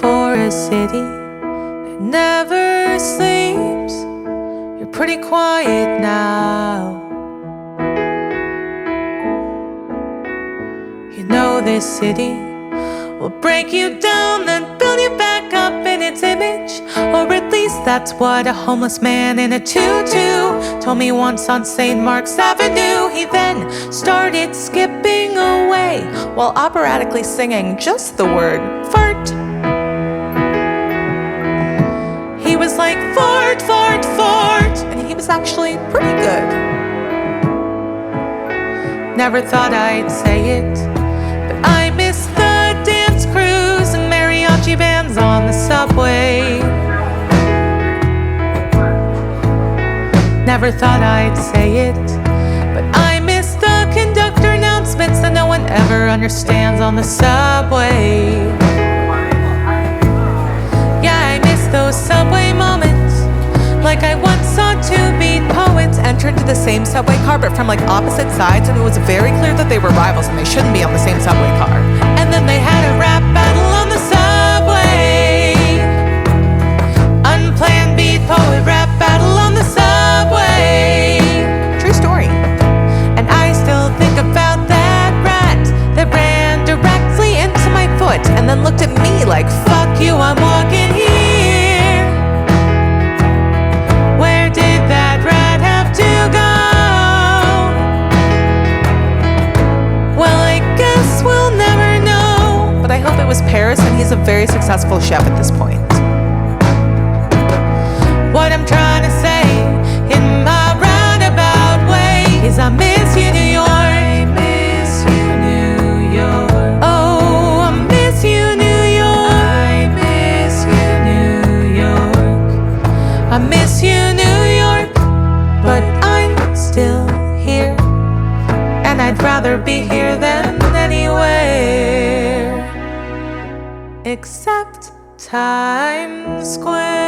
for a city that never sleeps. You're pretty quiet now. You know this city will break you down, then build you back up in its image. Or at least that's what a homeless man in a tutu told me once on St. Mark's Avenue. He then started skipping away while operatically singing just the word fart. He was like, fart, fart, fart, and he was actually pretty good. Never thought I'd say it, but I miss the dance crews and mariachi bands on the subway. Never thought I'd say it, but I miss the conductor announcements that no one ever understands on the subway. Yeah, I miss those subway moments, like I once saw two beat poets enter into the same subway car but from like opposite sides, and it was very clear that they were rivals and they shouldn't be on the same subway car. And then they had a rap battle on the subway. Unplanned beat poet rap battle on the subway. True story. And I still think about that rat that ran directly into my foot and then looked at me like, fuck you, I'm walking here. Where did that rat have to go? Well, I guess we'll never know, but I hope it was Paris and he's a very successful chef at this point. What I'm trying to say in my roundabout way is I miss you, New York. I miss you, New York. Oh, I miss you, New York. I miss you, New York. I miss you, New York. But I'm still here, and I'd rather be here than anywhere except Times Square.